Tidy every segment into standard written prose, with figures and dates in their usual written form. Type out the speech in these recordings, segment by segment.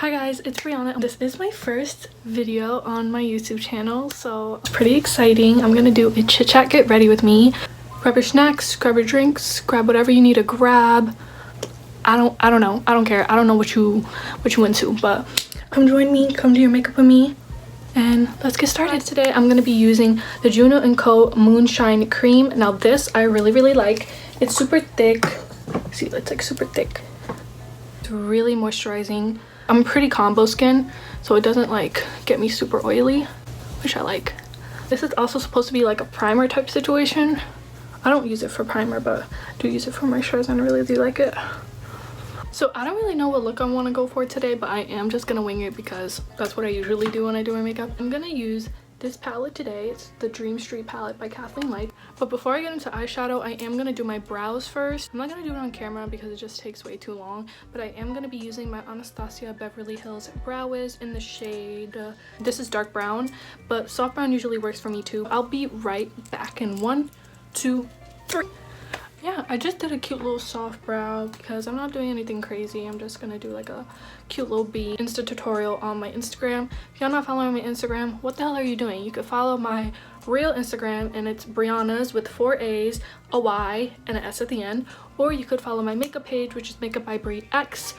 Hi guys, it's Brianna. This is my first video on my YouTube channel, so it's pretty exciting. I'm gonna do a chit chat get ready with me. Grab your snacks, grab your drinks, grab whatever you need to grab. I don't know. I don't care. I don't know what you into, but come join me, come do your makeup with me, and let's get started. Today I'm gonna be using the Juno & Co. Moonshine Cream. Now this I really like. It's super thick. See, it's like super thick. It's really moisturizing. I'm pretty combo skin, so it doesn't like get me super oily, which I like. This is also supposed to be like a primer type situation. I don't use it for primer, but I do use it for moisturizer and I really do like it. So I don't really know what look I want to go for today, but I am just gonna wing it because that's what I usually do when I do my makeup. I'm gonna use this palette today. It's the Dream Street palette by Kathleen Light. But before I get into eyeshadow, I am gonna do my brows first. I'm not gonna do it on camera because it just takes way too long, but I am gonna be using my Anastasia Beverly Hills Brow Wiz in the shade this is dark brown, but soft brown usually works for me too. I'll be right back in 1, 2, 3. Yeah, I just did a cute little soft brow because I'm not doing anything crazy. I'm just gonna do like a cute little Insta tutorial on my Instagram. If y'all not following my Instagram, what the hell are you doing? You could follow my real Instagram, and it's Brianna's with 4 A's, a Y, and an S at the end. Or you could follow my makeup page, which is Makeup by Brie X.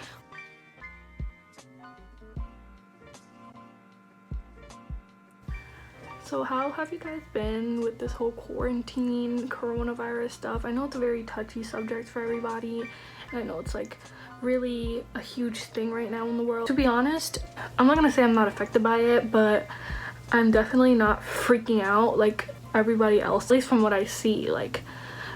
So how have you guys been with this whole quarantine, coronavirus stuff? I know it's a very touchy subject for everybody, and I know it's like really a huge thing right now in the world. To be honest, I'm not gonna say I'm not affected by it, but I'm definitely not freaking out like everybody else, at least from what I see. Like,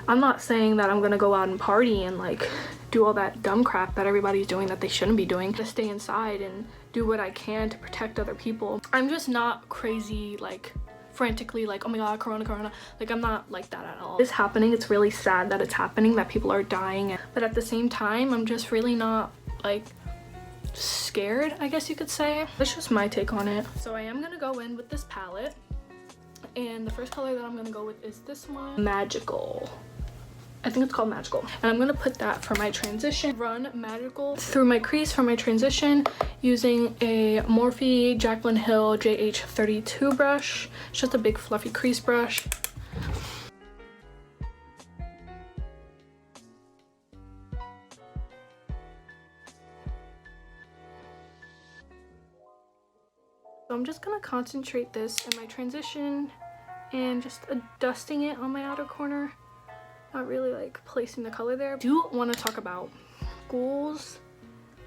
I'm not saying that I'm gonna go out and party and like do all that dumb crap that everybody's doing that they shouldn't be doing. Just stay inside and do what I can to protect other people. I'm just not crazy, like frantically like, oh my god, corona. Like, I'm not like that at all. It's happening. It's really sad that it's happening, that people are dying, but at the same time I'm just really not like scared, I guess you could say. That's just my take on it. So I am gonna go in with this palette, and the first color that I'm gonna go with is this one, Magical. I think it's called Magical, and I'm gonna put that for my transition. Run Magical through my crease for my transition using a Morphe Jaclyn Hill JH32 brush. It's just a big fluffy crease brush. So I'm just gonna concentrate this in my transition and just dusting it on my outer corner. Not really like placing the color there. I do want to talk about schools,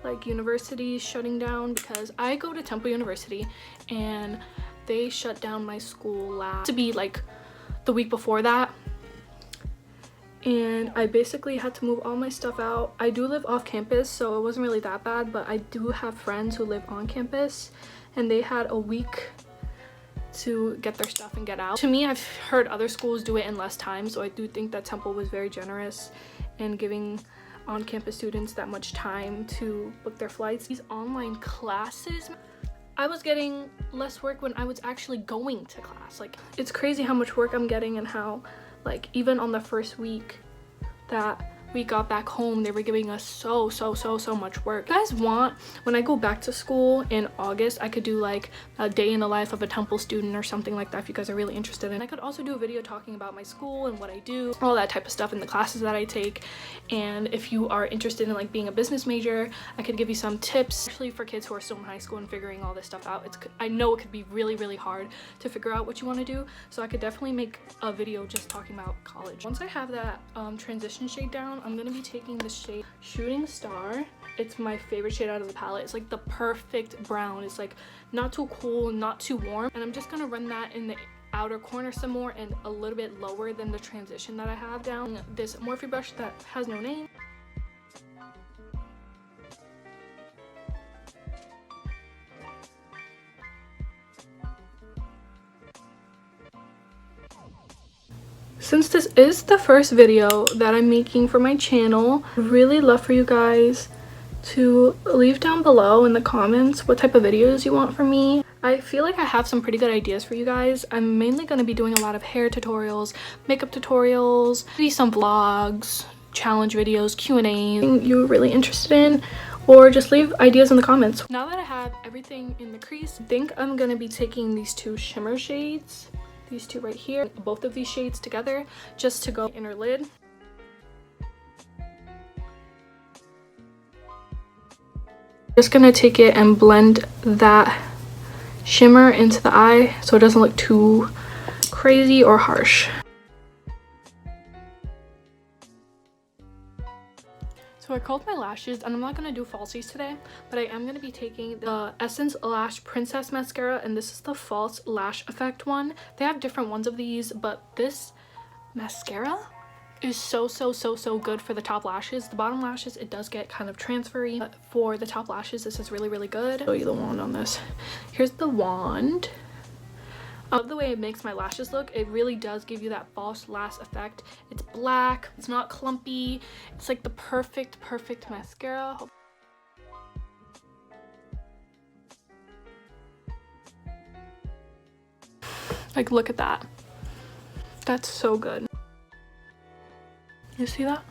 like universities shutting down, because I go to Temple University and they shut down my school to be like the week before that, and I basically had to move all my stuff out. I do live off campus, so it wasn't really that bad, but I do have friends who live on campus and they had a week to get their stuff and get out. To me, I've heard other schools do it in less time, so I do think that Temple was very generous in giving on-campus students that much time to book their flights. These online classes, I was getting less work when I was actually going to class. Like, it's crazy how much work I'm getting, and how like even on the first week that we got back home, they were giving us so much work. You guys want, when I go back to school in August, I could do like a day in the life of a Temple student or something like that if you guys are really interested in. I could also do a video talking about my school and what I do, all that type of stuff, in the classes that I take. And if you are interested in like being a business major, I could give you some tips, especially for kids who are still in high school and figuring all this stuff out. I know it could be really hard to figure out what you want to do, so I could definitely make a video just talking about college. Once I have that transition shade down, I'm gonna be taking the shade Shooting Star. It's my favorite shade out of the palette. It's like the perfect brown. It's like not too cool, not too warm, and I'm just gonna run that in the outer corner some more and a little bit lower than the transition that I have down. This Morphe brush that has no name. Since this is the first video that I'm making for my channel, I'd really love for you guys to leave down below in the comments what type of videos you want from me. I feel like I have some pretty good ideas for you guys. I'm mainly going to be doing a lot of hair tutorials, makeup tutorials, maybe some vlogs, challenge videos, Q&As. You're really interested in, or just leave ideas in the comments. Now that I have everything in the crease, I think I'm gonna be taking these two shimmer shades, these two right here, both of these shades together, just to go inner lid. Just gonna take it and blend that shimmer into the eye so it doesn't look too crazy or harsh. So I curled my lashes, and I'm not going to do falsies today, but I am going to be taking the Essence Lash Princess Mascara, and this is the False Lash Effect one. They have different ones of these, but this mascara is so good for the top lashes. The bottom lashes, it does get kind of transfery, but for the top lashes, this is really good. I'll show you the wand on this. Here's the wand. I love the way it makes my lashes look. It really does give you that false lash effect. It's black, it's not clumpy, it's like the perfect mascara. Like, look at that. That's so good. You see that?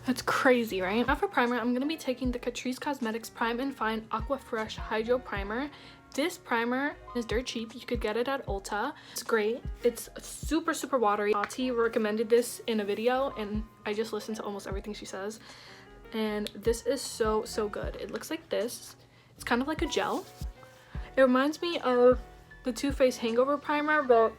That's crazy, right? Now for primer, I'm going to be taking the Catrice Cosmetics Prime and Fine Aqua Fresh Hydro Primer. This primer is dirt cheap. You could get it at Ulta. It's great. It's super watery. Tati recommended this in a video, and I just listened to almost everything she says. And this is so good. It looks like this. It's kind of like a gel. It reminds me of the Too Faced Hangover Primer, but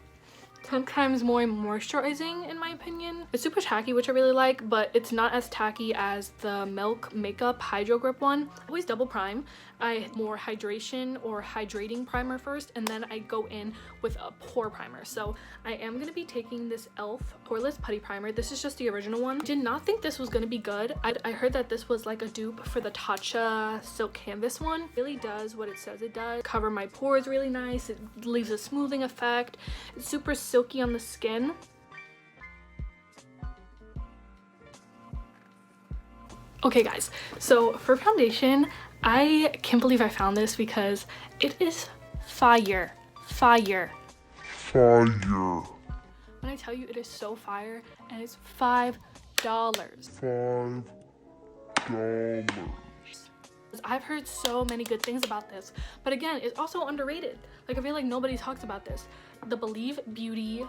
10 times more moisturizing in my opinion. It's super tacky, which I really like, but it's not as tacky as the Milk Makeup Hydro Grip one. I always double prime. I more hydration or hydrating primer first, and then I go in with a pore primer. So I am going to be taking this e.l.f. Poreless Putty Primer. This is just the original one. I did not think this was going to be good. I heard that this was like a dupe for the Tatcha Silk Canvas one. It really does what it says it does. Cover my pores really nice. It leaves a smoothing effect. It's super silky on the skin. Okay guys, so for foundation, I can't believe I found this because it is fire. When I tell you it is so fire, and it's $5. I've heard so many good things about this, but again, it's also underrated. Like, I feel like nobody talks about this. The Believe Beauty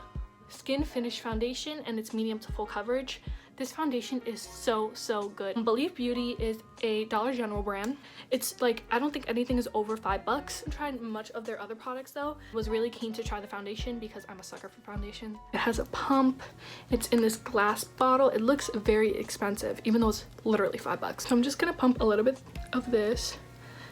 Skin Finish Foundation, and it's medium to full coverage. This foundation is so good. Believe Beauty is a Dollar General brand. It's like, I don't think anything is over $5. I haven't tried much of their other products though. Was really keen to try the foundation because I'm a sucker for foundation. It has a pump. It's in this glass bottle. It looks very expensive, even though it's literally $5. So I'm just gonna pump a little bit of this.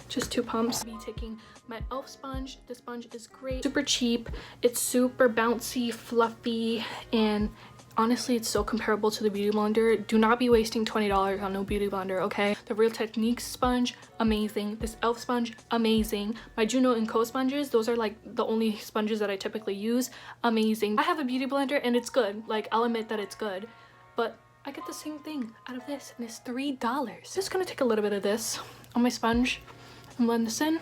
Just 2 pumps. I'll be taking my e.l.f. sponge. This sponge is great. Super cheap. It's super bouncy, fluffy, and honestly, it's so comparable to the Beauty Blender. Do not be wasting $20 on no Beauty Blender, okay? The Real Techniques sponge, amazing. This e.l.f. sponge, amazing. My Juno and Co sponges, those are like the only sponges that I typically use, amazing. I have a Beauty Blender and it's good. Like, I'll admit that it's good, but I get the same thing out of this, and it's $3. Just gonna take a little bit of this on my sponge and blend this in.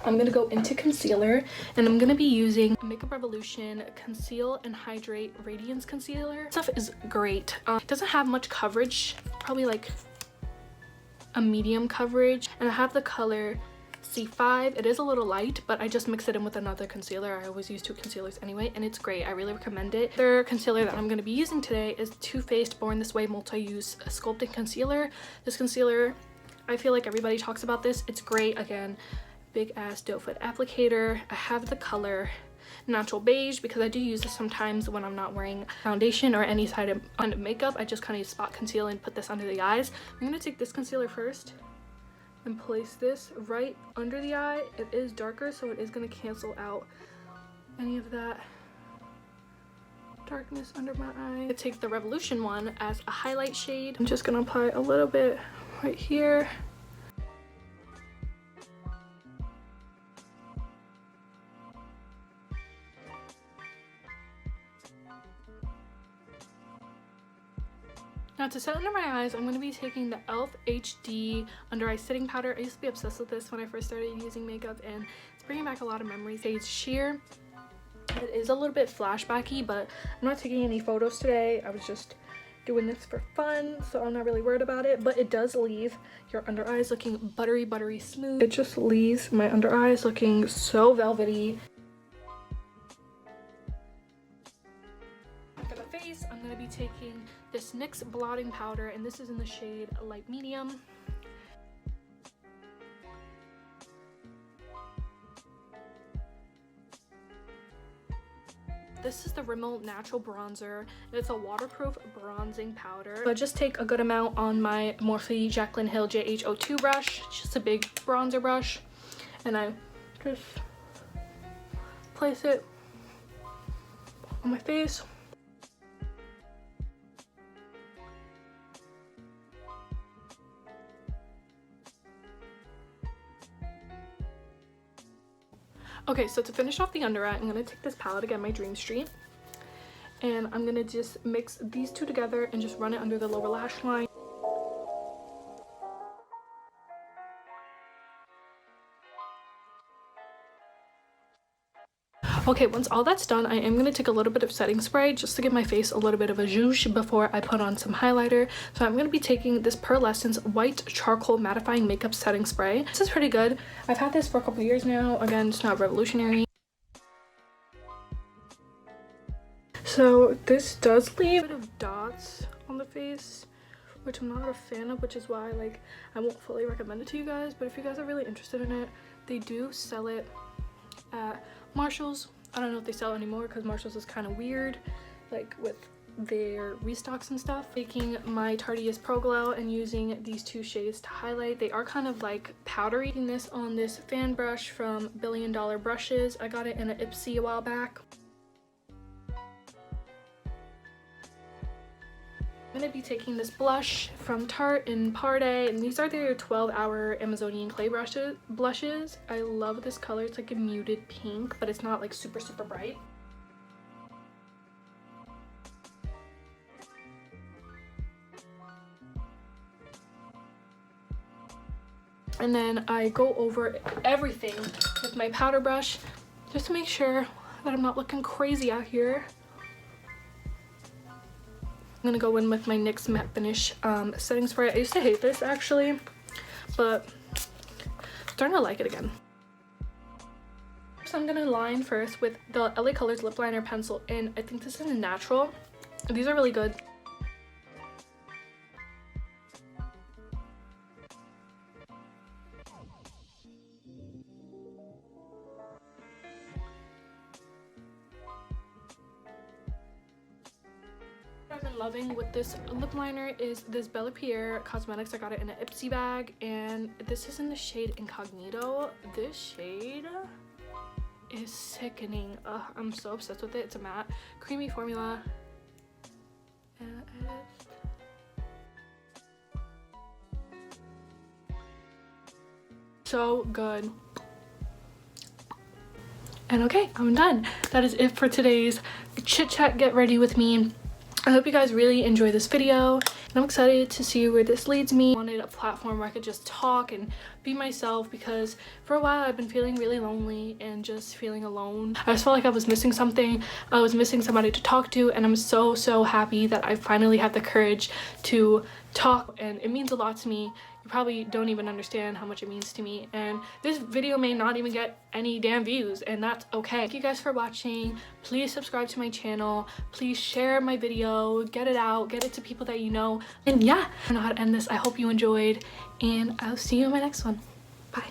I'm gonna go into concealer, and I'm gonna be using Makeup Revolution Conceal and Hydrate Radiance Concealer. This stuff is great. It doesn't have much coverage, probably like a medium coverage, and I have the color C5. It is a little light, but I just mix it in with another concealer. I always use 2 concealers anyway, and it's great. I really recommend it. The other concealer that I'm going to be using today is Too Faced Born This Way Multi-Use Sculpting Concealer. This concealer, I feel like everybody talks about this. It's great. Again, big ass doe foot applicator. I have the color Natural Beige because I do use this sometimes when I'm not wearing foundation or any side of makeup. I just kind of spot conceal and put this under the eyes. I'm going to take this concealer first and place this right under the eye. It is darker, so it is going to cancel out any of that darkness under my eye. I take the Revolution one as a highlight shade. I'm just going to apply a little bit right here. Now to set under my eyes, I'm going to be taking the e.l.f. HD Under Eye Setting Powder. I used to be obsessed with this when I first started using makeup, and it's bringing back a lot of memories. It's Sheer. It is a little bit flashbacky, but I'm not taking any photos today. I was just doing this for fun, so I'm not really worried about it. But it does leave your under eyes looking buttery smooth. It just leaves my under eyes looking so velvety. For the face, I'm going to be taking this NYX blotting powder, and this is in the shade light medium. This is the Rimmel Natural Bronzer, and it's a waterproof bronzing powder. So I just take a good amount on my Morphe Jaclyn Hill JH02 brush, just a big bronzer brush, and I just place it on my face. Okay, so to finish off the under eye, I'm going to take this palette again, my Dream Street, and I'm going to just mix these two together and just run it under the lower lash line. Okay, once all that's done, I am going to take a little bit of setting spray just to give my face a little bit of a zhuzh before I put on some highlighter. So I'm going to be taking this Pearlessence White Charcoal Mattifying Makeup Setting Spray. This is pretty good. I've had this for a couple years now. Again, it's not revolutionary. So this does leave a bit of dots on the face, which I'm not a fan of, which is why I won't fully recommend it to you guys. But if you guys are really interested in it, they do sell it at Marshall's. I don't know if they sell it anymore because Marshall's is kind of weird, like with their restocks and stuff. Taking my Tarteist Pro Glow and using these two shades to highlight. They are kind of like powdery. Taking this on this fan brush from Billion Dollar Brushes. I got it in an Ipsy a while back. I'm going to be taking this blush from Tarte in Parday, and these are their 12-hour Amazonian clay blushes. I love this color. It's like a muted pink, but it's not like super bright. And then I go over everything with my powder brush just to make sure that I'm not looking crazy out here. I'm gonna go in with my NYX Matte Finish setting spray. I used to hate this actually, but I'm starting to like it again. So I'm gonna line first with the LA Colors lip liner pencil, and I think this is a natural. These are really good. What I've been loving with this lip liner is this Bella Pierre Cosmetics. I got it in an Ipsy bag, and this is in the shade Incognito. This shade is sickening. I'm so obsessed with it. It's a matte creamy formula, and it's so good. And okay, I'm done. That is it for today's chit chat get ready with me. I hope you guys really enjoy this video, and I'm excited to see where this leads me. I wanted a platform where I could just talk and be myself, because for a while I've been feeling really lonely and just feeling alone. I just felt like I was missing something. I was missing somebody to talk to, and I'm so happy that I finally have the courage to talk, and it means a lot to me. You probably don't even understand how much it means to me, and this video may not even get any damn views, and that's okay. Thank you guys for watching. Please subscribe to my channel. Please share my video, get it out, get it to people that you know. And yeah, I don't know how to end this. I hope you enjoyed, and I'll see you in my next one. Bye.